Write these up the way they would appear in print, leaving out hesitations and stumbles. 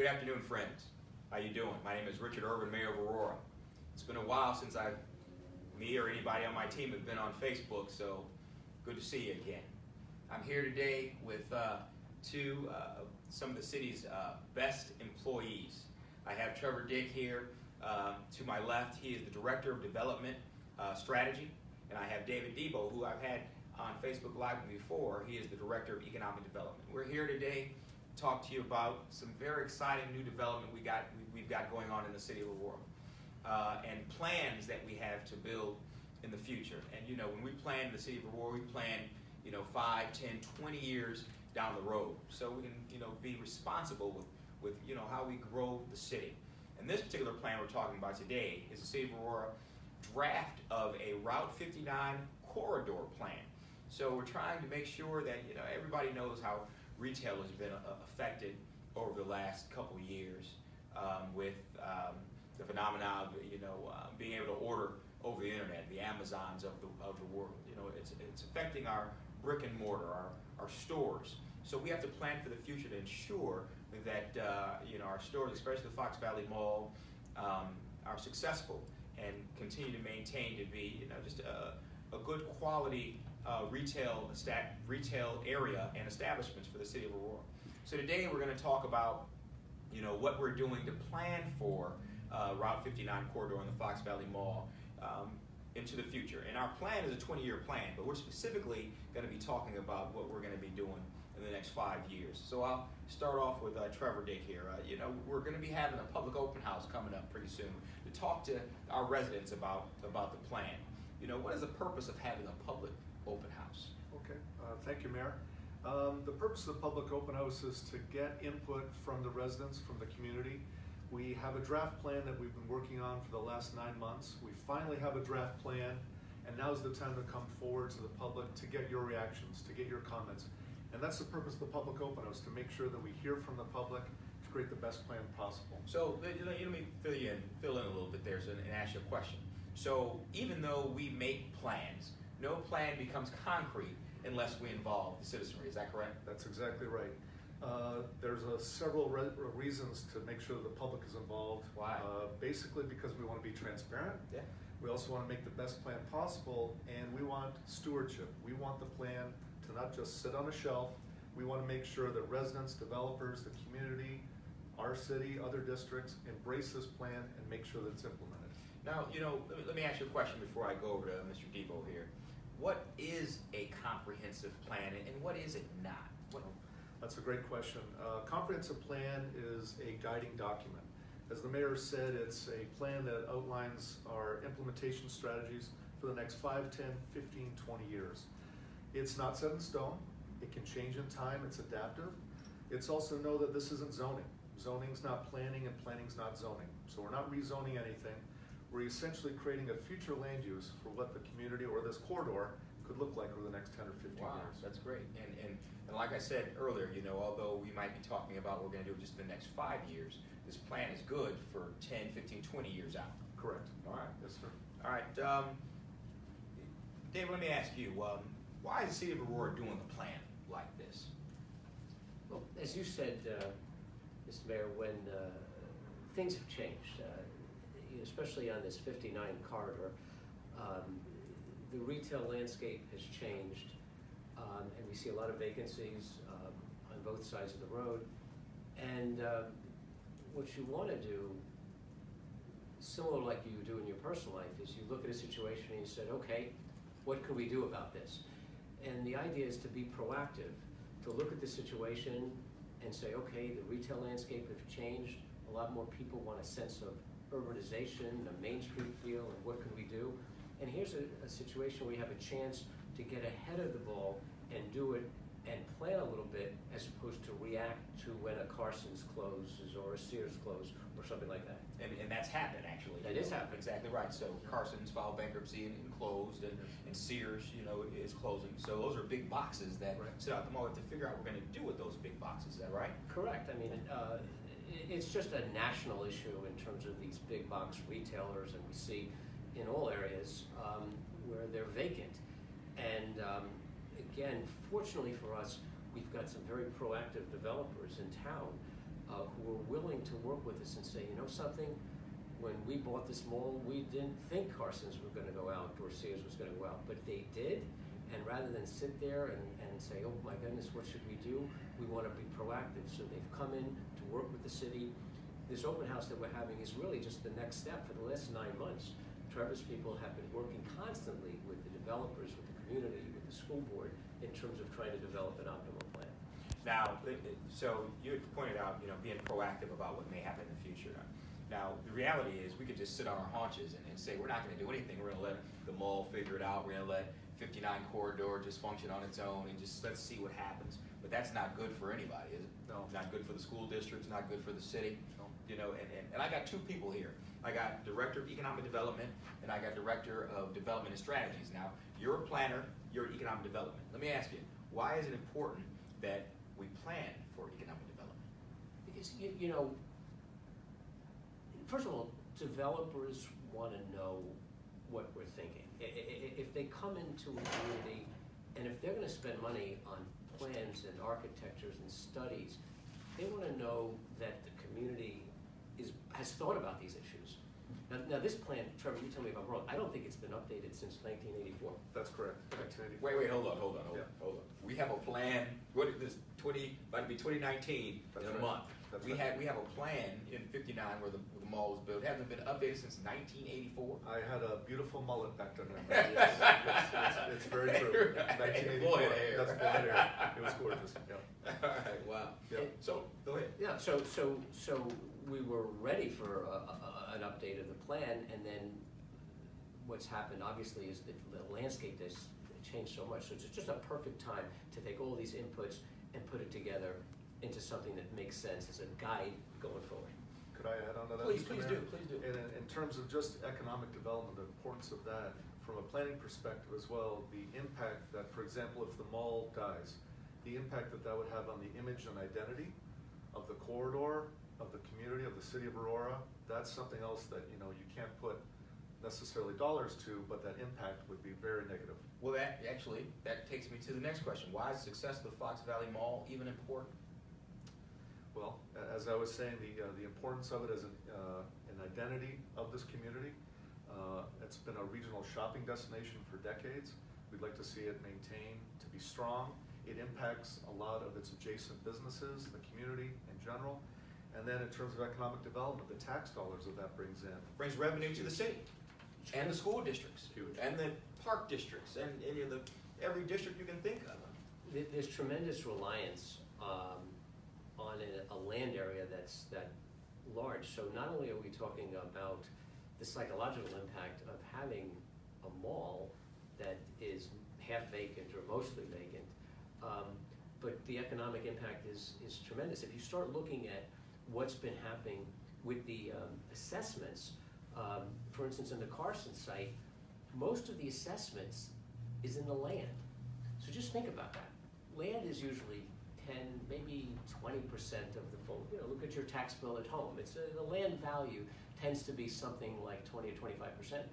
Good afternoon, friends. How you doing? My name is Richard Irvin, Mayor of Aurora. It's been a while since me or anybody on my team have been on Facebook, so good to see you again. I'm here today with some of the city's best employees. I have Trevor Dick here to my left. He is the Director of Development Strategy, and I have David Debo, who I've had on Facebook Live before. He is the Director of Economic Development. We're here today to talk to you about some very exciting new development we've got going on in the city of Aurora, and plans that we have to build in the future. And you know, when we plan in the city of Aurora, we plan 5, 10, 20 years down the road, so we can be responsible with how we grow the city. And this particular plan we're talking about today is the City of Aurora draft of a Route 59 corridor plan. So we're trying to make sure that everybody knows how retail has been affected over the last couple years with the phenomenon of being able to order over the internet, the Amazons of the world. It's affecting our brick and mortar, our stores. So we have to plan for the future to ensure that our stores, especially the Fox Valley Mall, are successful and continue to maintain to be just a good quality retail area and establishments for the city of Aurora. So today we're going to talk about what we're doing to plan for Route 59 corridor in the Fox Valley Mall into the future. And our plan is a 20-year plan, but we're specifically going to be talking about what we're going to be doing in the next 5 years. So I'll start off with Trevor Dick here. We're going to be having a public open house coming up pretty soon to talk to our residents about the plan. What is the purpose of having a public open house? Okay, thank you, Mayor. The purpose of the public open house is to get input from the residents, from the community. We have a draft plan that we've been working on for the last 9 months. We finally have a draft plan, and now's the time to come forward to the public to get your reactions, to get your comments. And that's the purpose of the public open house, to make sure that we hear from the public to create the best plan possible. So let me fill in a little bit there and ask you a question. So even though we make plans, no plan becomes concrete unless we involve the citizenry. Is that correct? That's exactly right. There's several reasons to make sure that the public is involved. Why? Basically because we want to be transparent. Yeah. We also want to make the best plan possible, and we want stewardship. We want the plan to not just sit on a shelf. We want to make sure that residents, developers, the community, our city, other districts embrace this plan and make sure that it's implemented. Now, let me ask you a question before I go over to Mr. Debo here. What is a comprehensive plan and what is it not? That's a great question. Comprehensive plan is a guiding document. As the mayor said, it's a plan that outlines our implementation strategies for the next 5, 10, 15, 20 years. It's not set in stone. It can change in time. It's adaptive. It's also know that this isn't zoning. Zoning's not planning and planning's not zoning. So we're not rezoning anything. We're essentially creating a future land use for what the community or this corridor could look like over the next 10 or 15 years. That's great. And like I said earlier, although we might be talking about what we're going to do just the next 5 years, this plan is good for 10, 15, 20 years out. Correct. All right. Yes, sir. All right. Dave, let me ask you, why is the city of Aurora doing a plan like this? Well, as you said, Mr. Mayor, when things have changed, especially on this 59 corridor, the retail landscape has changed, and we see a lot of vacancies on both sides of the road. And what you want to do, similar like you do in your personal life, is you look at a situation and you said, okay, what can we do about this? And the idea is to be proactive, to look at the situation and say, okay, the retail landscape has changed. A lot more people want a sense of urbanization, a Main Street feel, and what can we do? And here's a situation where we have a chance to get ahead of the ball and do it and plan a little bit, as opposed to react to when a Carson's closes or a Sears closes or something like that. And that's happened, actually. That is happening. Exactly right. So Carson's filed bankruptcy and closed, and Sears, is closing. So those are big boxes that sit out the mall. We have to figure out what we're going to do with those big boxes. Is that right? Correct. I mean, it's just a national issue in terms of these big box retailers, and we see in all areas where they're vacant. And again, fortunately for us, we've got some very proactive developers in town who are willing to work with us and say, you know something, when we bought this mall, we didn't think Carson's were going to go out or Sears was going to go out, but they did. And rather than sit there and say, oh my goodness, what should we do? We want to be proactive. So they've come in to work with the city. This open house that we're having is really just the next step. For the last 9 months, Trevor's people have been working constantly with the developers, with the community, with the school board, in terms of trying to develop an optimal plan. Now, so you had pointed out, being proactive about what may happen in the future. Now, the reality is we could just sit on our haunches and say we're not going to do anything. We're going to let the mall figure it out. We're going to let 59 corridor just function on its own and just let's see what happens. But that's not good for anybody, is it? No. It's not good for the school districts, not good for the city. No. And I got 2 people here. I got Director of Economic Development and I got Director of Development and Strategies. Now, you're a planner, you're economic development. Let me ask you, why is it important that we plan for economic development? Because, first of all, developers want to know what we're thinking. If they come into a community and if they're going to spend money on plans and architectures and studies, they want to know that the community has thought about these issues. Now this plan, Trevor, you tell me if I'm wrong, I don't think it's been updated since 1984. That's correct. 1984. Wait, hold on. Yeah. Hold on. We have a plan, what is this, about to be 2019 That's in a right. month. That's We right. have a plan in 59 where the mall was built. It hasn't been updated since 1984. I had a beautiful mullet back then. It's very true. 1984. Blonde hair. That's blonde hair. It was gorgeous. Yeah. All right, wow. Yeah. So, go ahead. Yeah, so we were ready for an update of the plan, and then what's happened obviously is that the landscape has changed so much. So it's just a perfect time to take all these inputs and put it together into something that makes sense as a guide going forward. Could I add on to that? Please Mr. do, Mayor? please do. And in terms of just economic development, the importance of that, from a planning perspective as well, the impact that, for example, if the mall dies, the impact that would have on the image and identity of the corridor, of the community, of the city of Aurora, that's something else that you can't put necessarily dollars to, but that impact would be very negative. Well, that takes me to the next question. Why is success of the Fox Valley Mall even important? Well, as I was saying, the importance of it as an identity of this community. It's been a regional shopping destination for decades. We'd like to see it maintained to be strong. It impacts a lot of its adjacent businesses, the community in general. And then in terms of economic development, the tax dollars that brings in. Brings revenue to the city and the school districts Huge. and the park districts and every district you can think of. There's tremendous reliance on a land area that's that large. So not only are we talking about the psychological impact of having a mall that is half vacant or mostly vacant, but the economic impact is tremendous. If you start looking at what's been happening with the assessments, for instance, in the Carson site, most of the assessments is in the land. So just think about that. Land is usually 10, maybe 20% of the full, look at your tax bill at home. It's the land value tends to be something like 20 or 25%.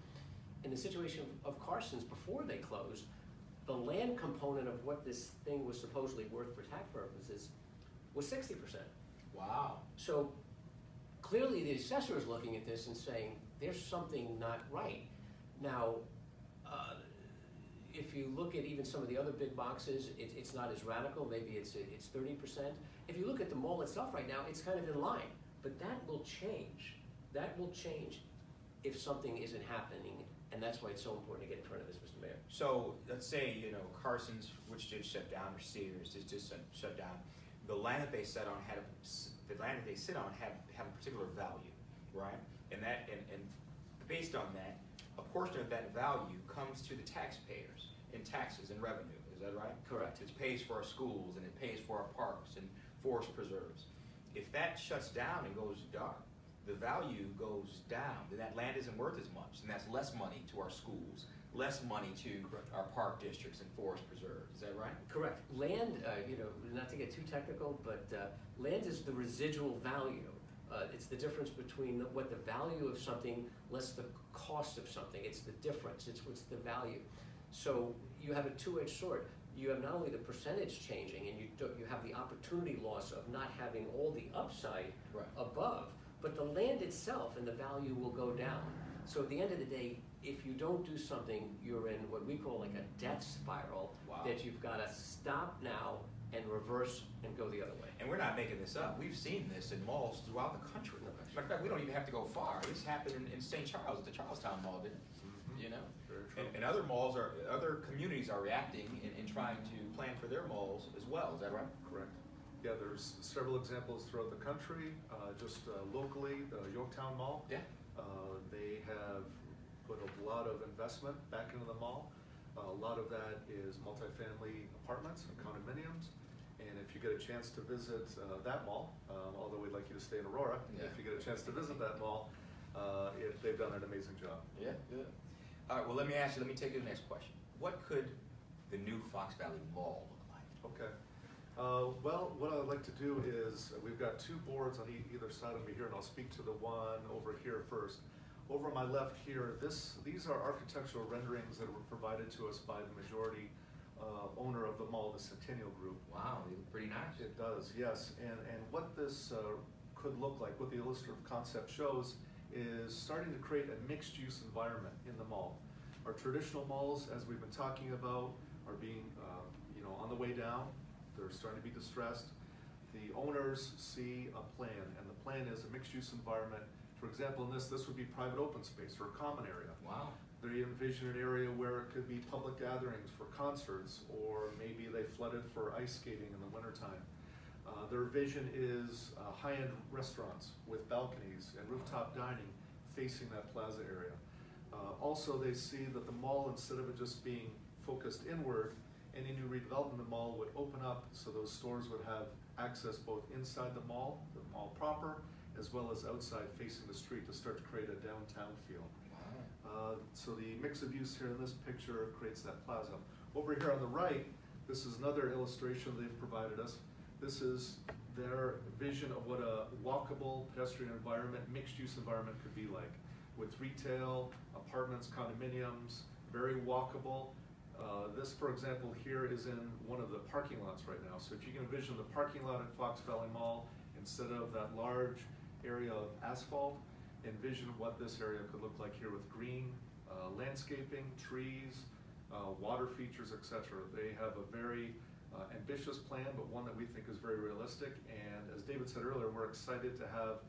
In the situation of Carson's, before they closed, the land component of what this thing was supposedly worth for tax purposes was 60%. Wow. So clearly the assessor is looking at this and saying, there's something not right. Now, if you look at even some of the other big boxes, it's not as radical. Maybe it's 30%. If you look at the mall itself right now, it's kind of in line. But that will change. That will change if something isn't happening, and that's why it's so important to get in front of this, Mr. Mayor. So let's say Carson's, which did shut down, or Sears, just shut down. The land that they sit on have a particular value, right? And based on that, a portion of that value comes to the taxpayers in taxes and revenue. Is that right? Correct. It pays for our schools and it pays for our parks and forest preserves. If that shuts down and goes dark, the value goes down. Then that land isn't worth as much, and that's less money to our schools, less money to our park districts and forest preserves. Is that right? Correct. Land, not to get too technical, but land is the residual value. It's the difference between what the value of something less the cost of something. It's the difference. It's what's the value. So you have a two-edged sword. you have not only the percentage changing, and you have the opportunity loss of not having all the upside Right. above, but the land itself and the value will go down. So at the end of the day, if you don't do something, you're in what we call like a death spiral. Wow. That you've got to stop now and reverse and go the other way. And we're not making this up. We've seen this in malls throughout the country. No question. Matter of fact, we don't even have to go far. This happened in St. Charles, at the Charlestown Mall, didn't it? Mhm. You know? Very true. And other communities are reacting and trying to plan for their malls as well. Is that right? Correct. Yeah, there's several examples throughout the country. Just locally, the Yorktown Mall. Yeah. They have put a lot of investment back into the mall. A lot of that is multifamily apartments and condominiums. And if you get a chance to visit that mall, although we'd like you to stay in Aurora, Yeah. if you get a chance to visit that mall, they've done an amazing job. Yeah, good. All right, well, let me take you to the next question. What could the new Fox Valley Mall look like? Okay. Well, what I'd like to do is, we've got two boards on either side of me here, and I'll speak to the one over here first. Over on my left here, these are architectural renderings that were provided to us by the majority owner of the mall, the Centennial Group. Wow, they look pretty nice. It does, yes. And what this could look like, what the illustrative concept shows, is starting to create a mixed-use environment in the mall. Our traditional malls, as we've been talking about, are being, on the way down. They're starting to be distressed. The owners see a plan, and the plan is a mixed-use environment. For example, in this would be private open space or a common area. Wow. They envision an area where it could be public gatherings for concerts, or maybe they flooded for ice skating in the wintertime. Their vision is high-end restaurants with balconies and rooftop dining facing that plaza area. Also, they see that the mall, instead of it just being focused inward, any new redevelopment of the mall would open up so those stores would have access both inside the mall proper, as well as outside facing the street to start to create a downtown feel. So the mix of use here in this picture creates that plaza. Over here on the right, this is another illustration they've provided us. This is their vision of what a walkable pedestrian environment, mixed-use environment could be like, with retail, apartments, condominiums, very walkable. This, for example, here is in one of the parking lots right now. So if you can envision the parking lot at Fox Valley Mall, instead of that large area of asphalt, envision what this area could look like here with green, landscaping, trees, water features, etc. They have a very ambitious plan, but one that we think is very realistic. And as David said earlier, we're excited to have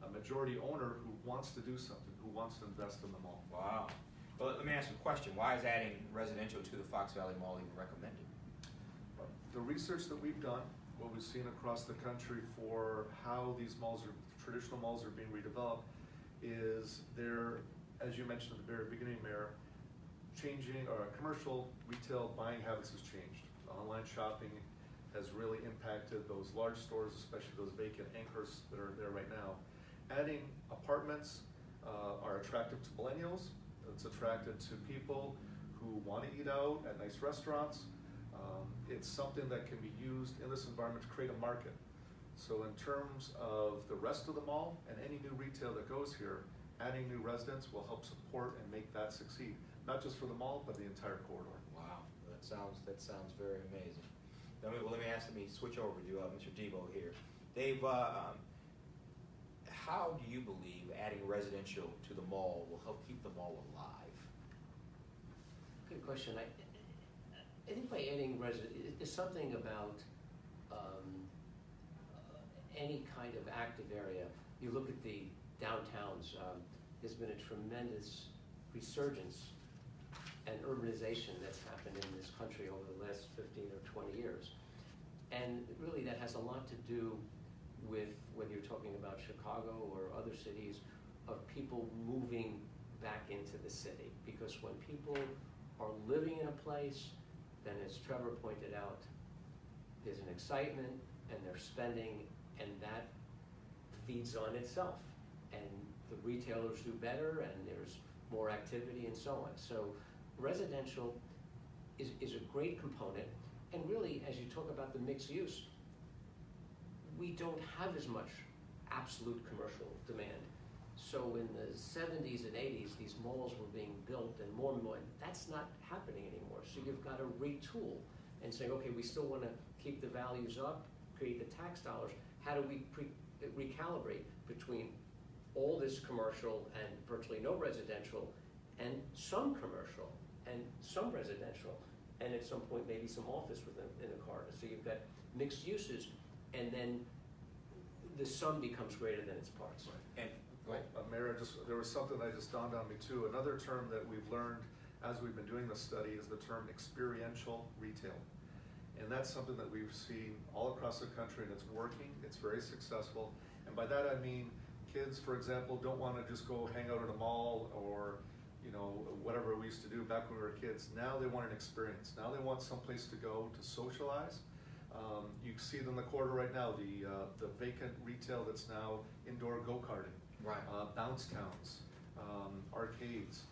a majority owner who wants to do something, who wants to invest in the mall. Wow. Well, let me ask you a question. Why is adding residential to the Fox Valley Mall even recommended? The research that we've done, what we've seen across the country for how these traditional malls are being redeveloped, is they're, as you mentioned at the very beginning, Mayor, commercial retail buying habits has changed. Online shopping has really impacted those large stores, especially those vacant anchors that are there right now. Adding apartments are attractive to millennials. It's attractive to people who want to eat out at nice restaurants. It's something that can be used in this environment to create a market. So in terms of the rest of the mall and any new retail that goes here, adding new residents will help support and make that succeed, not just for the mall, but the entire corridor. Wow, that sounds very amazing. Let me switch over to Mr. Debo here. Dave, how do you believe adding residential to the mall will help keep the mall alive? Good question. I think by adding there's something about any kind of active area. You look at the downtowns, there's been a tremendous resurgence and urbanization that's happened in this country over the last 15 or 20 years. And really that has a lot to do with whether you're talking about Chicago or other cities, of people moving back into the city. Because when people are living in a place, then as Trevor pointed out, there's an excitement and they're spending, and that feeds on itself. And the retailers do better and there's more activity and so on. So residential is a great component. And really, as you talk about the mixed use, we don't have as much absolute commercial demand. So in the 70s and 80s, these malls were being built and more, that's not happening anymore. So you've got to retool and saying, okay, we still want to keep the values up, create the tax dollars. How do we recalibrate between all this commercial and virtually no residential, and some commercial and some residential, and at some point maybe some office within in the corridor. So you've got mixed uses, and then the sum becomes greater than its parts. And go ahead. Mayor, there was something that just dawned on me too. Another term that we've learned as we've been doing this study is the term experiential retail. And that's something that we've seen all across the country, and it's working, it's very successful. And by that I mean kids, for example, don't want to just go hang out at a mall or whatever we used to do back when we were kids. Now they want an experience. Now they want someplace to go to socialize. You see it in the corridor right now, the vacant retail that's now indoor go-karting. Right. Bounce towns, arcades.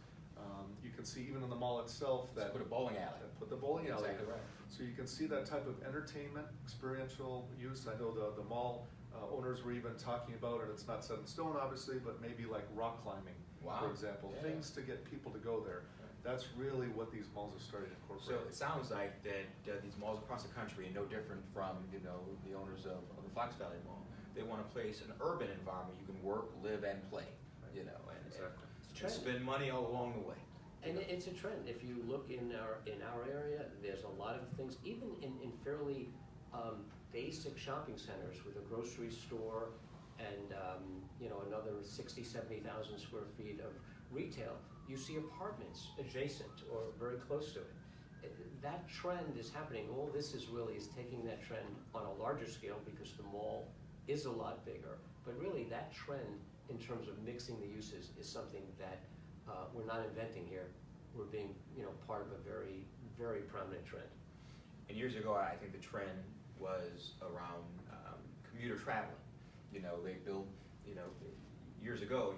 You can see even in the mall itself that Put a bowling alley. Put the bowling alley. Exactly right. So you can see that type of entertainment, experiential use. I know the mall owners were even talking about it. It's not set in stone, obviously, but maybe like rock climbing, Wow. for example. Yeah. Things to get people to go there. That's really what these malls are starting to So incorporate. it sounds like that these malls across the country are no different from the owners of the Fox Valley Mall. They want to place an urban environment you can work, live, and play. And Exactly. It's a trend. spend money all along the way. And it's a trend. If you look in our area, there's a lot of things, even in fairly basic shopping centers with a grocery store and another 60, 70,000 square feet of retail, you see apartments adjacent or very close to it. That trend is happening. All this is taking that trend on a larger scale because the mall is a lot bigger. But really that trend in terms of mixing the uses is something that we're not inventing here. We're being, part of a very, very prominent trend. And years ago, I think the trend was around commuter traveling. They built, years ago,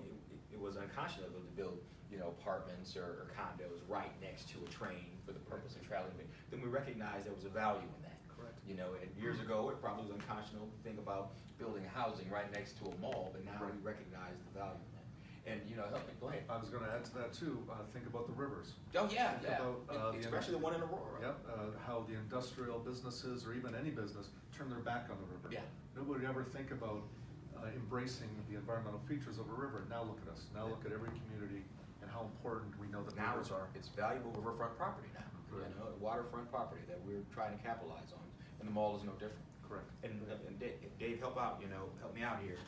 it was unconscionable to build, apartments or condos right next to a train for the purpose of traveling. Then we recognized there was a value in that. Correct. And years ago, it probably was unconscionable to think about building housing right next to a mall, but now we recognize the value in that. And, help me, go ahead. I was going to add to that too. Think about the rivers. Oh, yeah, Think about, especially the one in Aurora. Yep, how the industrial businesses or even any business turn their back on the river. Yeah. Nobody would ever think about embracing the environmental features of a river. Now look at us. Now look at every community and how important we know that Now rivers are. it's valuable riverfront property now, Correct. waterfront property that we're trying to capitalize on, and the mall is no different. Correct. And Dave, help out, help me out here.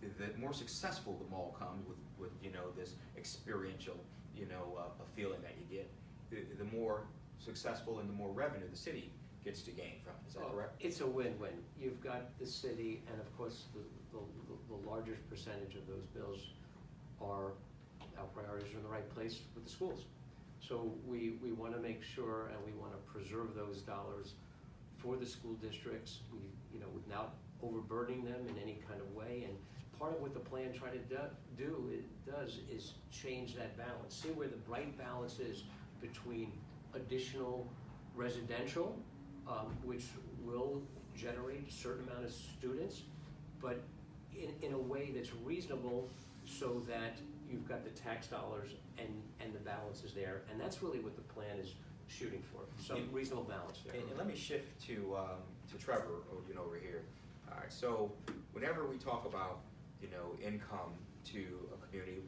The more successful the mall comes with this experiential, a feeling that you get, the more successful and the more revenue the city gets to gain from it. Is that correct? It's a win-win. You've got the city, and of course, the largest percentage of those bills are, our priorities are in the right place with the schools. So we want to make sure, and we want to preserve those dollars for the school districts, without overburdening them in any kind of way. And part of what the plan try to does is change that balance, see where the right balance is between additional residential, which will generate a certain amount of students, but in a way that's reasonable so that you've got the tax dollars and the balance is there. And that's really what the plan is shooting for, some reasonable balance there. And let me shift to Trevor, over here. All right, so whenever we talk about, income to a community,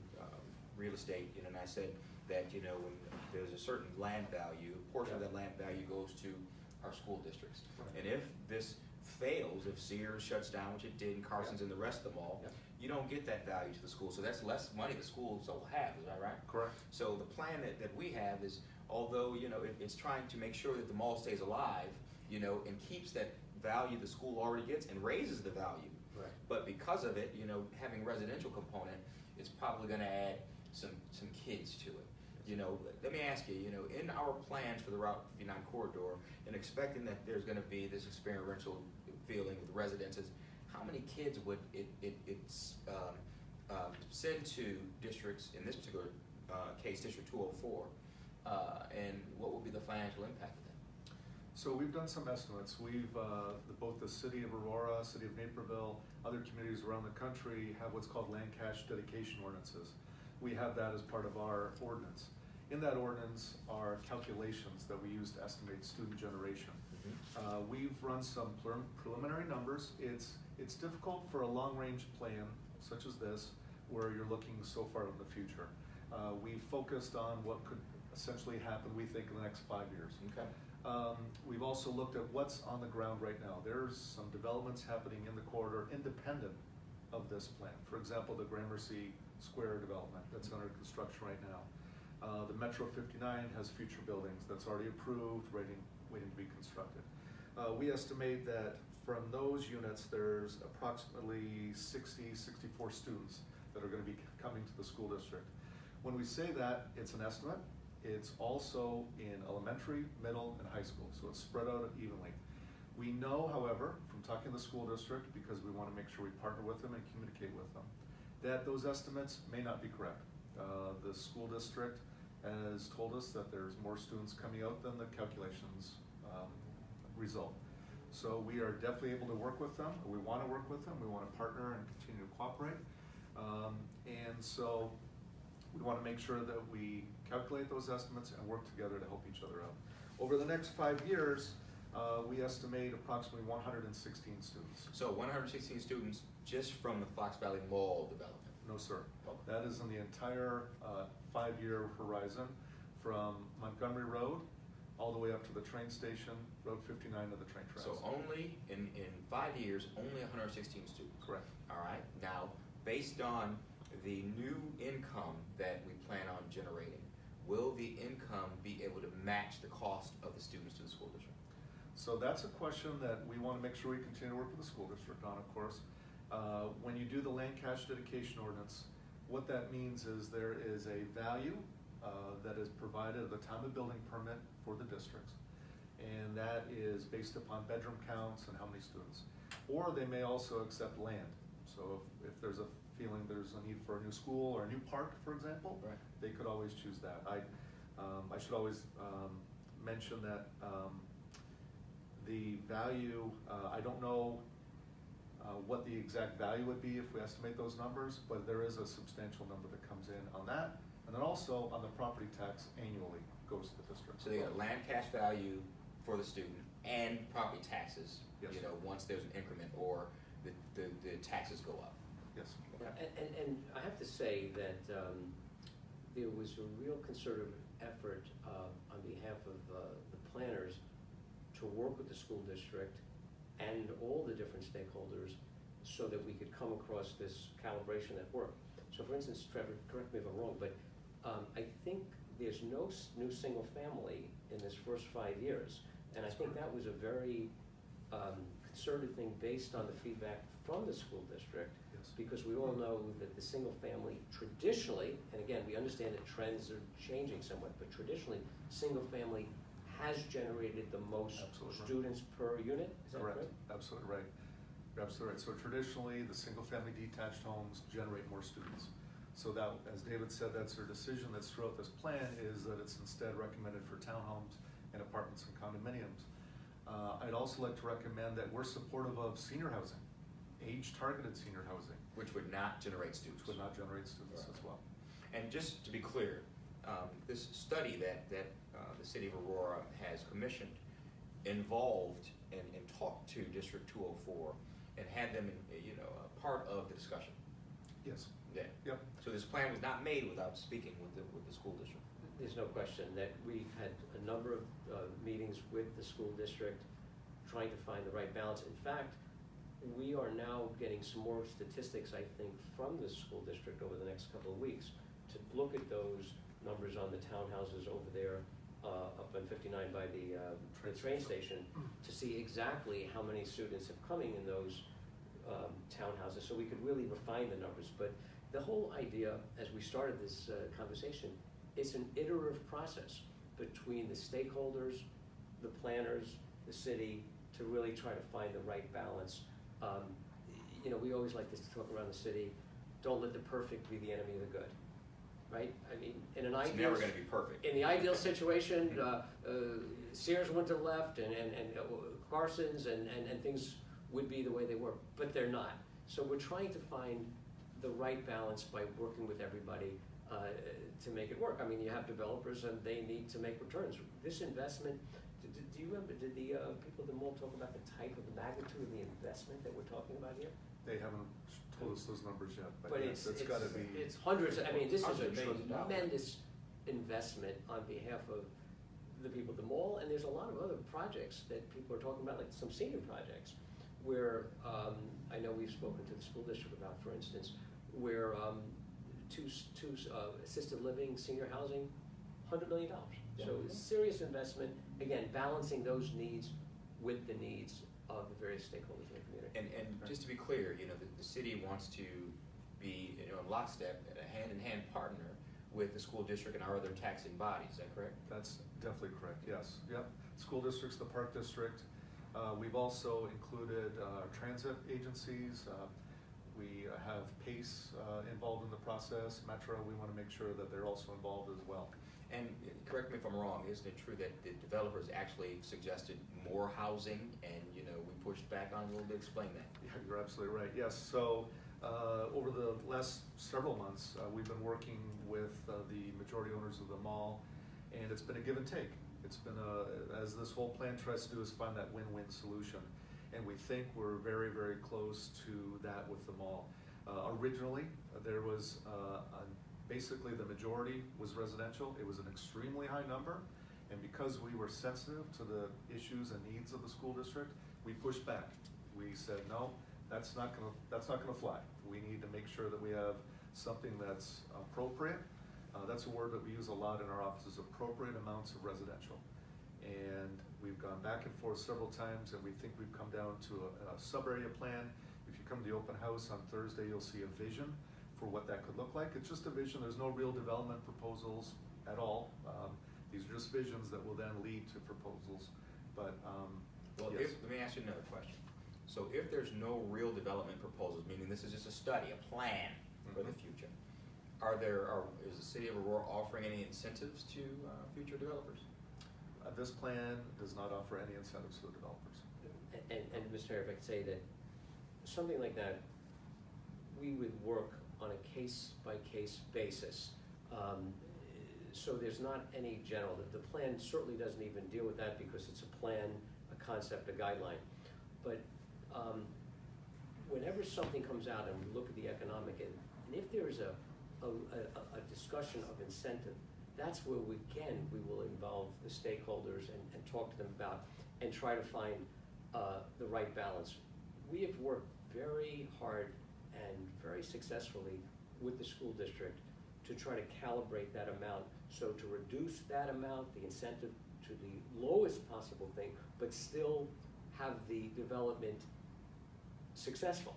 real estate, and I said that, when there's a certain land value, a portion of that land value goes to our school districts. And if this fails, if Sears shuts down, which it did, and Carson's and the rest of them all, you don't get that value to the school. So that's less money the schools will have, is that right? Correct. So the plan that we have is, although, it's trying to make sure that the mall stays alive, and keeps that value the school already gets and raises the value. Right. But because of it, having a residential component, it's probably gonna add some kids to it. Let me ask you, in our plans for the Route 59 corridor, and expecting that there's gonna be this experiential feeling with residences, how many kids would it send to districts, in this particular case, District 204, and what would be the financial impact of that? So we've done some estimates. We've, both the city of Aurora, city of Naperville, other communities around the country have what's called land cash dedication ordinances. We have that as part of our ordinance. In that ordinance are calculations that we use to estimate student generation. We've run some preliminary numbers. It's difficult for a long-range plan such as this, where you're looking so far in the future. We focused on what could essentially happen, we think, in the next 5 years. Okay. We've also looked at what's on the ground right now. There's some developments happening in the corridor independent of this plan. For example, the Gramercy Square development that's under construction right now. The Metro 59 has future buildings that's already approved, waiting to be constructed. We estimate that from those units, there's approximately 64 students that are going to be coming to the school district. When we say that, it's an estimate. It's also in elementary, middle, and high school, so it's spread out evenly. We know, however, from talking to the school district, because we want to make sure we partner with them and communicate with them, that those estimates may not be correct. The school district has told us that there's more students coming out than the calculations result. So we are definitely able to work with them. We want to work with them. We want to partner and continue to cooperate. And so we want to make sure that we calculate those estimates and work together to help each other out. Over the next 5 years, we estimate approximately 116 students. So 116 students just from the Fox Valley Mall development? No, sir. Oh. That is in the entire 5-year horizon from Montgomery Road all the way up to the train station, Road 59 to the train tracks. So only in 5 years, only 116 students? Correct. All right. Now, based on the new income that we plan on generating, will the income be able to match the cost of the students to the school district? So that's a question that we want to make sure we continue to work with the school district on, of course. When you do the land cash dedication ordinance, what that means is there is a value that is provided at the time of building permit for the districts. And that is based upon bedroom counts and how many students. Or they may also accept land. So if there's a feeling there's a need for a new school or a new park, for example, right, they could always choose that. I should always mention that the value, I don't know what the exact value would be if we estimate those numbers, but there is a substantial number that comes in on that. And then also on the property tax annually goes to the district. So they got land cash value for the student and property taxes, Yes. you know, once there's an increment or the taxes go up. Yes. And I have to say that there was a real concerted effort on behalf of the planners to work with the school district and all the different stakeholders so that we could come across this calibration that worked. So for instance, Trevor, correct me if I'm wrong, but I think there's no new single family in this first 5 years. And I think that was a very concerted thing based on the feedback from the school district. Yes. Because we all know that the single family traditionally, and again, we understand that trends are changing somewhat, but traditionally, single family has generated the most Absolutely. students per unit, is that Correct. correct? Absolutely right. You're absolutely right. So traditionally, the single-family detached homes generate more students. So that, as David said, that's their decision that's throughout this plan, is that it's instead recommended for townhomes and apartments and condominiums. I'd also like to recommend that we're supportive of senior housing, age-targeted senior housing. Which would not generate students. Which would not generate students Right. as well. And just to be clear, this study that the city of Aurora has commissioned involved and talked to District 204 and had them, a part of the discussion. Yes. Yeah. Yep. So this plan was not made without speaking with the school district. There's no question that we've had a number of meetings with the school district trying to find the right balance. In fact, we are now getting some more statistics, I think, from the school district over the next couple of weeks to look at those numbers on the townhouses over there up on 59 by the train station to see exactly how many students have coming in those townhouses so we could really refine the numbers. But the whole idea, as we started this conversation, it's an iterative process between the stakeholders, the planners, the city, to really try to find the right balance. We always like this to talk around the city, don't let the perfect be the enemy of the good, right? I mean, in an It's ideal, never going to be perfect. in the ideal situation, Sears went to the left and Carson's and things would be the way they were, but they're not. So we're trying to find the right balance by working with everybody. to make it work. I mean, you have developers and they need to make returns. This investment, do you remember, did the people at the mall talk about the type of the magnitude of the investment that we're talking about here? They haven't told us those numbers yet, but But yes, it's gotta be. it's hundreds, I mean, this is a Hundreds of millions of dollars. tremendous investment on behalf of the people at the mall, and there's a lot of other projects that people are talking about, like some senior projects, where, I know we've spoken to the school district about, for instance, where, two assisted living, senior housing, $100 million. So it's serious investment, again, balancing those needs with the needs of the various stakeholders in the community. And just to be clear, the city wants to be, in lockstep, a hand-in-hand partner with the school district and our other taxing bodies, is that correct? That's definitely correct, yes. Yep, school districts, the park district. We've also included transit agencies. We have PACE involved in the process. Metro, we want to make sure that they're also involved as well. And correct me if I'm wrong, isn't it true that the developers actually suggested more housing and, we pushed back on it a little bit? Explain that. Yeah, you're absolutely right, yes. So over the last several months, we've been working with the majority owners of the mall, and it's been a give and take. It's been as this whole plan tries to do, is find that win-win solution. And we think we're very, very close to that with the mall. Originally, there was basically the majority was residential. It was an extremely high number, and because we were sensitive to the issues and needs of the school district, we pushed back. We said, no, that's not gonna fly. We need to make sure that we have something that's appropriate. That's a word that we use a lot in our offices, appropriate amounts of residential. And we've gone back and forth several times, and we think we've come down to a sub-area plan. If you come to the open house on Thursday, you'll see a vision for what that could look like. It's just a vision. There's no real development proposals at all. These are just visions that will then lead to proposals. But Well, yes. let me ask you another question. So if there's no real development proposals, meaning this is just a study, a plan for the future, is the city of Aurora offering any incentives to future developers? This plan does not offer any incentives to the developers. And Mr. Mayor, if I could say that something like that, we would work on a case-by-case basis. So there's not any general, the plan certainly doesn't even deal with that because it's a plan, a concept, a guideline. But whenever something comes out and we look at the economic, and if there is a discussion of incentive, that's where we will involve the stakeholders and talk to them about and try to find the right balance. We have worked very hard and very successfully with the school district to try to calibrate that amount. So to reduce that amount, the incentive to the lowest possible thing, but still have the development successful.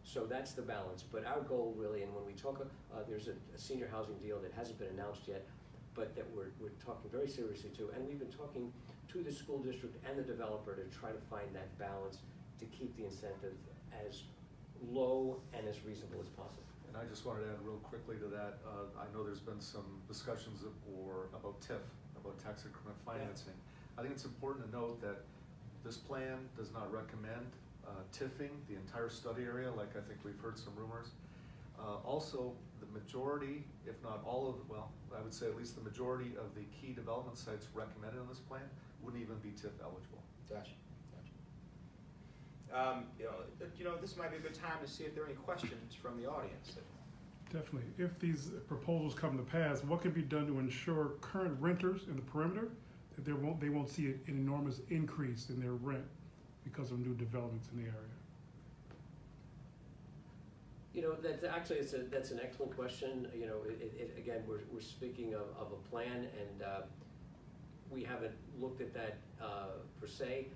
So that's the balance. But our goal really, and when we talk, there's a senior housing deal that hasn't been announced yet, but that we're talking very seriously to. And we've been talking to the school district and the developer to try to find that balance to keep the incentive as low and as reasonable as possible. And I just wanted to add real quickly to that, I know there's been some discussions about TIF, about tax increment financing. Yeah. I think it's important to note that this plan does not recommend TIFing the entire study area, like I think we've heard some rumors. Also, the majority, if not all of, well, I would say at least the majority of the key development sites recommended in this plan wouldn't even be TIF eligible. Gotcha. This might be a good time to see if there are any questions from the audience. Definitely. If these proposals come to pass, what can be done to ensure current renters in the perimeter that they won't see an enormous increase in their rent because of new developments in the area? That's an excellent question. Again, we're speaking of a plan, and we haven't looked at that per se.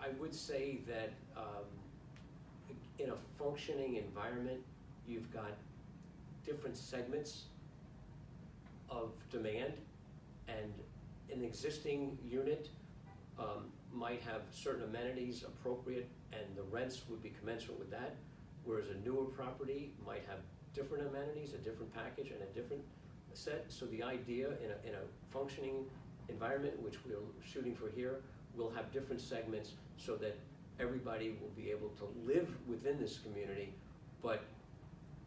I would say that in a functioning environment, you've got different segments of demand, and an existing unit might have certain amenities appropriate, and the rents would be commensurate with that, whereas a newer property might have different amenities, a different package, and a different set. So the idea in a functioning environment, which we're shooting for here, will have different segments so that everybody will be able to live within this community, but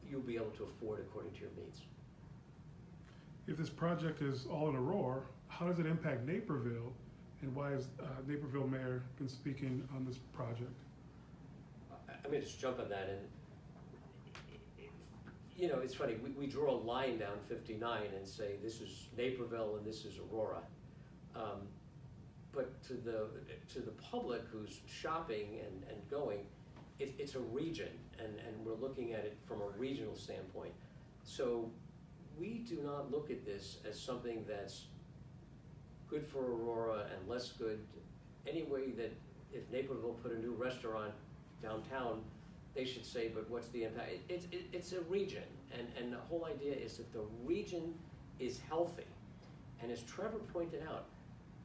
you'll be able to afford according to your needs. if this project is all in Aurora, how does it impact Naperville? And why is Naperville Mayor been speaking on this project? I'm gonna just jump on that, and you know, it's funny, we draw a line down 59 and say this is Naperville and this is Aurora. But to the public who's shopping and going, it's a region, and we're looking at it from a regional standpoint. So we do not look at this as something that's good for Aurora and less good. Any way that if Naperville put a new restaurant downtown, they should say, but what's the impact? It's a region, and the whole idea is that the region is healthy. And as Trevor pointed out,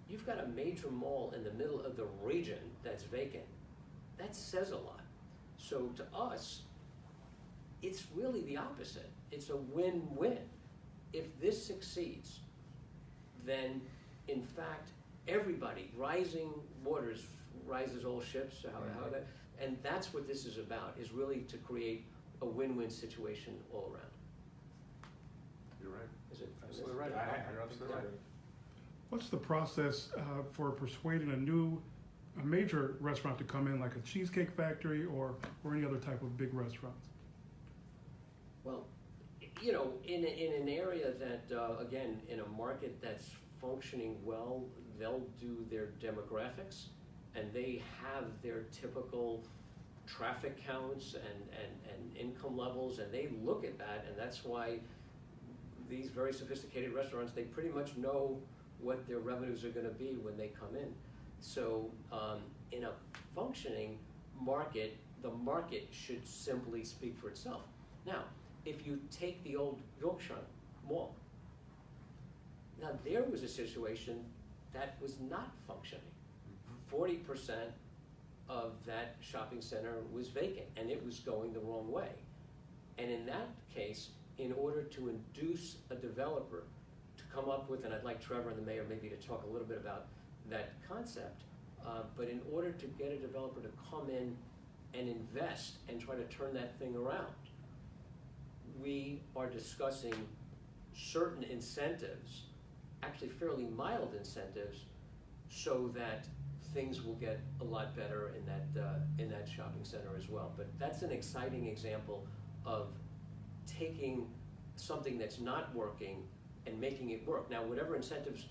you've got a major mall in the middle of the region that's vacant. That says a lot. So to us, it's really the opposite. It's a win-win. If this succeeds, then in fact, everybody, rising waters rises all ships, how that, and that's what this is about, is really to create a win-win situation all around. You're right. Is it? Absolutely right. You're absolutely right. What's the process for persuading a major restaurant to come in, like a Cheesecake Factory or any other type of big restaurants? Well, you know, in an area that, again, in a market that's functioning well, they'll do their demographics, and they have their typical traffic counts and income levels, and they look at that, and that's why these very sophisticated restaurants, they pretty much know what their revenues are going to be when they come in. So in a functioning market, the market should simply speak for itself. Now, if you take the old Yorkshire Mall, now there was a situation that was not functioning. 40% of that shopping center was vacant, and it was going the wrong way. And in that case, in order to induce a developer to come up with, and I'd like Trevor and the mayor maybe to talk a little bit about that concept, but in order to get a developer to come in and invest and try to turn that thing around, we are discussing certain incentives, actually fairly mild incentives, so that things will get a lot better in that shopping center as well. But that's an exciting example of taking something that's not working and making it work. Now, whatever incentives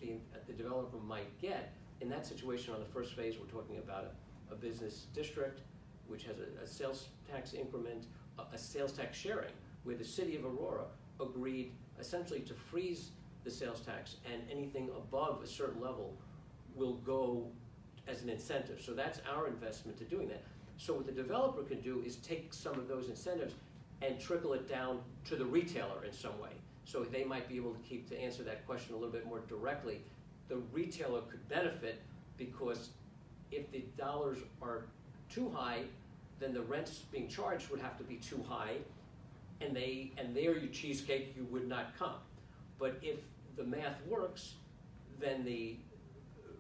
the developer might get, in that situation on the first phase, we're talking about a business district, which has a sales tax increment, a sales tax sharing, where the city of Aurora agreed essentially to freeze the sales tax, and anything above a certain level will go as an incentive. So that's our investment to doing that. So what the developer can do is take some of those incentives and trickle it down to the retailer in some way. So they might be able to answer that question a little bit more directly. The retailer could benefit because if the dollars are too high, then the rents being charged would have to be too high, and there your cheesecake, you would not come. But if the math works, then the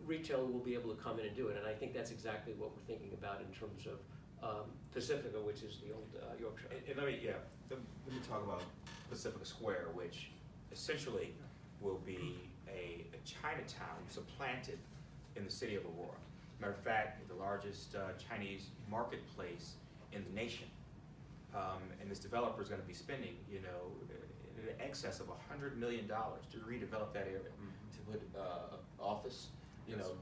retailer will be able to come in and do it. And I think that's exactly what we're thinking about in terms of Pacifica, which is the old Yorkshire. And let me talk about Pacifica Square, which essentially will be a Chinatown supplanted in the city of Aurora. Matter of fact, the largest Chinese marketplace in the nation. And this developer is going to be spending, in excess of $100 million to redevelop that area, to put office,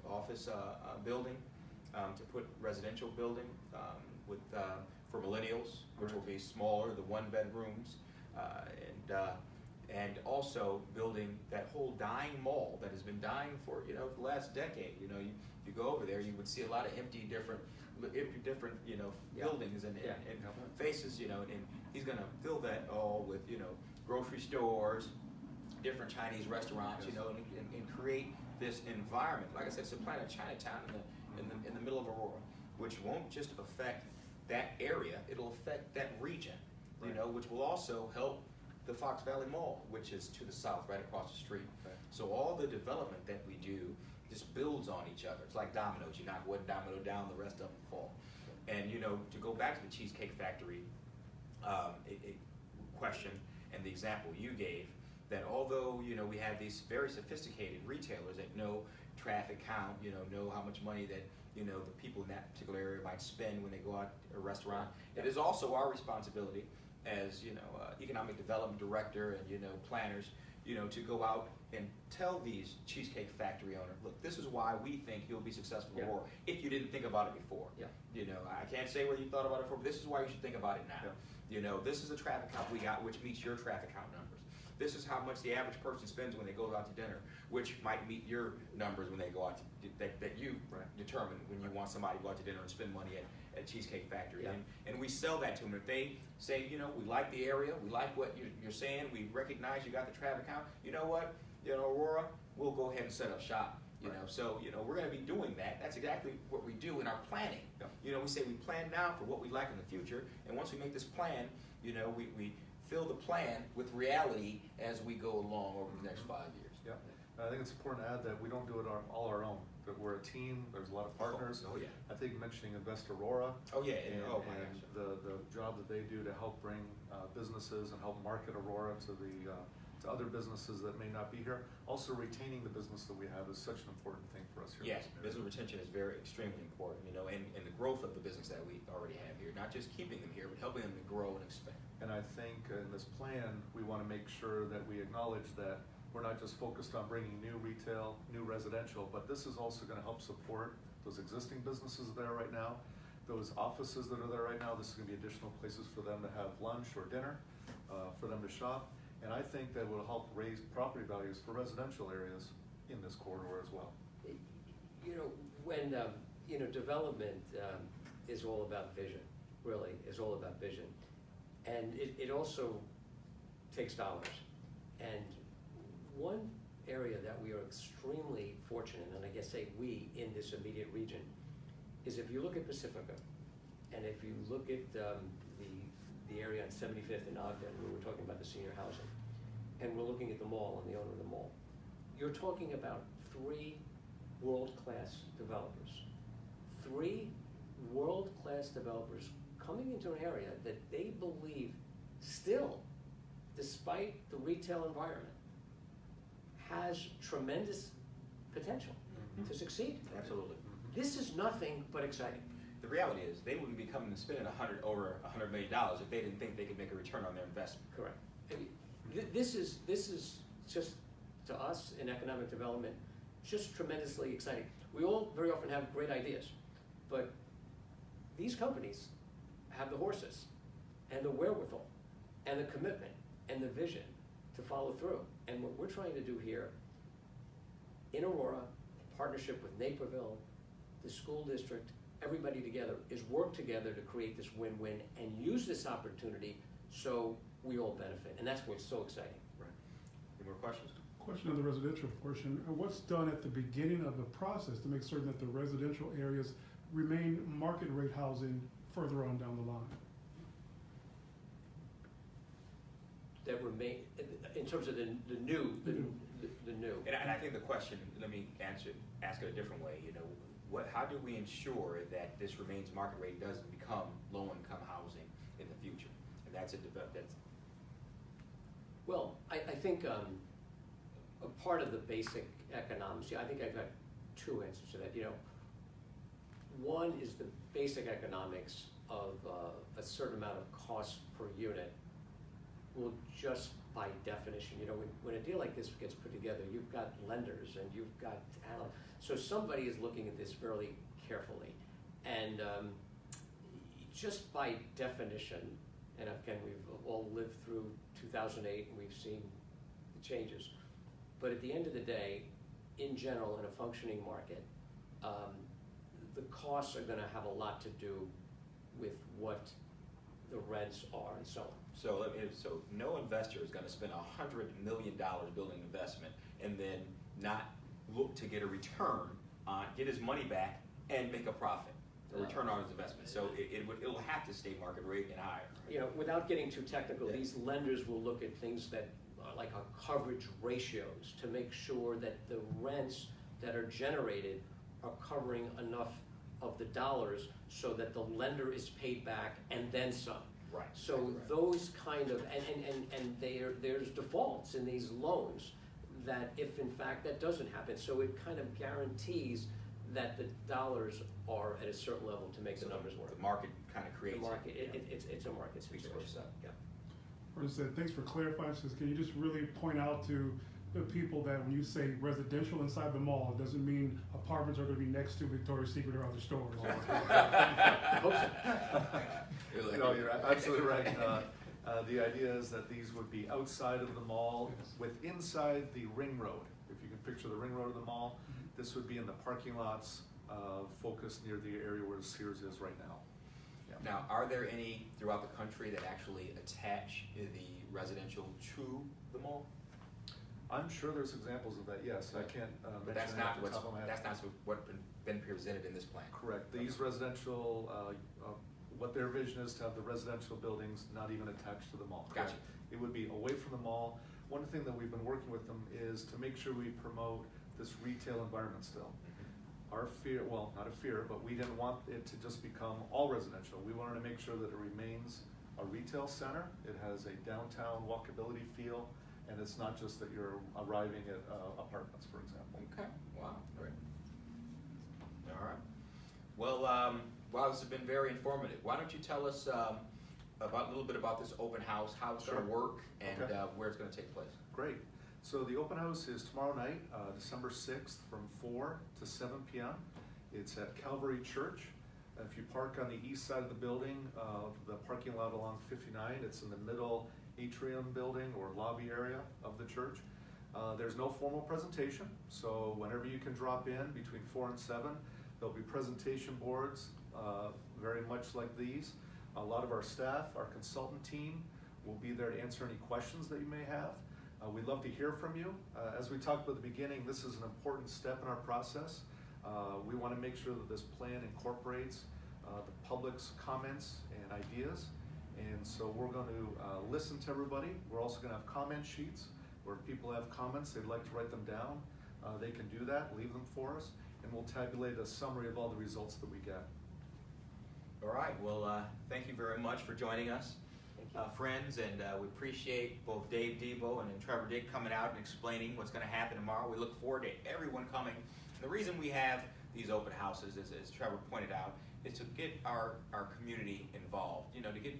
office building, to put residential building with for millennials, which will be smaller, the one-bedrooms, and also building that whole dying mall that has been dying for the last decade. You go over there, you would see a lot of empty different buildings and faces, and he's going to fill that all with grocery stores, different Chinese restaurants, and create this environment. Like I said, supplant a Chinatown in the middle of Aurora, which won't just affect that area; it'll affect that region, which will also help the Fox Valley Mall, which is to the south, right across the street. Right. So all the development that we do just builds on each other. It's like dominoes. You knock one domino down, the rest of them fall. And to go back to the Cheesecake Factory question and the example you gave, that although, you know, we have these very sophisticated retailers that know traffic count, you know how much money that, you know, the people in that particular area might spend when they go out to a restaurant. It is also our responsibility as, you know, economic development director and, you know, planners, you know, to go out and tell these Cheesecake Factory owners, look, this is why we think you'll be successful in Aurora, if you didn't think about it before. Yeah. You know, I can't say whether you thought about it before, but this is why you should think about it now. Yeah. You know, this is the traffic count we got, which meets your traffic count numbers. This is how much the average person spends when they go out to dinner, which might meet your numbers when they go out to, that you determine when you want somebody to go out to dinner and spend money at Cheesecake Factory. Yeah. And we sell that to them. If they say, you know, we like the area, we like what you're saying, we recognize you got the traffic count, you know what, you know, Aurora, we'll go ahead and set up shop. You know, so, you know, we're going to be doing that. That's exactly what we do in our planning. Yeah. You know, we say we plan now for what we like in the future, and once we make this plan, you know, we fill the plan with reality as we go along over the next 5 years. Yeah, I think it's important to add that we don't do it all our own, that we're a team, there's a lot of partners. Oh, yeah. I think mentioning Invest Aurora. Oh, yeah, And, oh, my and gosh. the job that they do to help bring businesses and help market Aurora to to other businesses that may not be here. Also retaining the business that we have is such an important thing for us here. Yes, business retention is very extremely important, you know, and the growth of the business that we already have here, not just keeping them here, but helping them to grow and expand. And I think in this plan, we want to make sure that we acknowledge that we're not just focused on bringing new retail, new residential, but this is also going to help support those existing businesses there right now, those offices that are there right now. This is going to be additional places for them to have lunch or dinner, for them to shop. And I think that will help raise property values for residential areas in this corridor as well. You know, when, you know, development is all about vision, really, is all about vision. And it also takes dollars. And one area that we are extremely fortunate, and I guess say we in this immediate region, is if you look at Pacifica, and if you look at the area on 75th and Ogden, where we're talking about the senior housing, and we're looking at the mall and the owner of the mall, you're talking about 3 world-class developers. 3 world-class developers coming into an area that they believe still, despite the retail environment, has tremendous potential to succeed. Absolutely. This is nothing but exciting. The reality is, they wouldn't be coming and spending over $100 million if they didn't think they could make a return on their investment. Correct. This is just, to us in economic development, just tremendously exciting. We all very often have great ideas, but these companies have the horses and the wherewithal and the commitment and the vision to follow through. And what we're trying to do here in Aurora, in partnership with Naperville, the school district, everybody together, is work together to create this win-win and use this opportunity so we all benefit. And that's what's so exciting. Right. Any more questions? Question on the residential portion. What's done at the beginning of the process to make certain that the residential areas remain market rate housing further on down the line? That remain, in terms of the new. And I think the question, let me ask it a different way. You know, how do we ensure that this remains market rate, doesn't become low-income housing in the future? And that's Well, I think a part of the basic economics, I think I've got 2 answers to that. You know, one is the basic economics of a certain amount of cost per unit will just by definition, you know, when a deal like this gets put together, you've got lenders and you've got analysts. So somebody is looking at this fairly carefully. And just by definition, and again, we've all lived through 2008 and we've seen the changes. But at the end of the day, in general, in a functioning market, the costs are going to have a lot to do with what the rents are and so on. So no investor is going to spend $100 million building an investment and then not look to get a return on, get his money back and make a profit, a return on his investment. So it'll have to stay market rate and higher. You know, without getting too technical, these lenders will look at things that are like coverage ratios to make sure that the rents that are generated are covering enough of the dollars so that the lender is paid back and then some. Right. So Right. those kind of, and there's defaults in these loans that if in fact that doesn't happen, so it kind of guarantees that the dollars are at a certain level to make the numbers work. The market kind of The creates market, it. it's a market Speaks for situation. itself. Yeah. Or said, thanks for clarifying this. Can you just really point out to the people that when you say residential inside the mall, it doesn't mean apartments are going to be next to Victoria's Secret or other stores? I hope so. No, you're absolutely right. The idea is that these would be outside of the mall, Yes. with inside the ring road. If you can picture the ring road of the mall, this would be in the parking lots, focused near the area where Sears is right now. Yeah. Now, are there any throughout the country that actually attach the residential to the mall? I'm sure there's examples of that, yes. I can't But that's mention it not off the top of my head. that's not what been presented in this plan. Correct. These residential, what their vision is to have the residential buildings not even attached to the mall. Gotcha. Correct. It would be away from the mall. One thing that we've been working with them is to make sure we promote this retail environment still. Our fear, well, not a fear, but we didn't want it to just become all residential. We wanted to make sure that it remains a retail center. It has a downtown walkability feel, and it's not just that you're arriving at apartments, for example. Okay. Wow. Great. All right. Well, wow, this has been very informative. Why don't you tell us about a little bit about this open house, how it's going Sure. to work, and Okay. where it's going to take place? Great. So the open house is tomorrow night, December 6th, from 4 to 7 p.m. It's at Calvary Church. If you park on the east side of the building, the parking lot along 59, it's in the middle atrium building or lobby area of the church. There's no formal presentation, so whenever you can drop in between 4 and 7, there'll be presentation boards, very much like these. A lot of our staff, our consultant team, will be there to answer any questions that you may have. We'd love to hear from you. As we talked about at the beginning, this is an important step in our process. We want to make sure that this plan incorporates the public's comments and ideas. And so we're going to listen to everybody. We're also going to have comment sheets where people have comments, they'd like to write them down. They can do that, leave them for us, and we'll tabulate a summary of all the results that we get. All right. Well, thank you very much for joining us, Thank you. friends, and we appreciate both Dave Debo and Trevor Dick coming out and explaining what's going to happen tomorrow. We look forward to everyone coming. The reason we have these open houses, as Trevor pointed out, is to get our community involved, you know, to get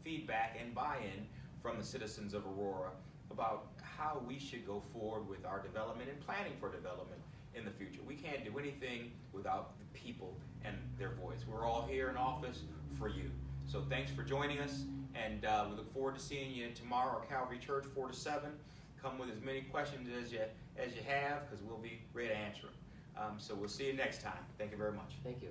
feedback and buy-in from the citizens of Aurora about how we should go forward with our development and planning for development in the future. We can't do anything without the people and their voice. We're all here in office for you. So thanks for joining us, and we look forward to seeing you tomorrow at Calvary Church, 4 to 7. Come with as many questions as you have, because we'll be ready to answer them. So we'll see you next time. Thank you very much. Thank you.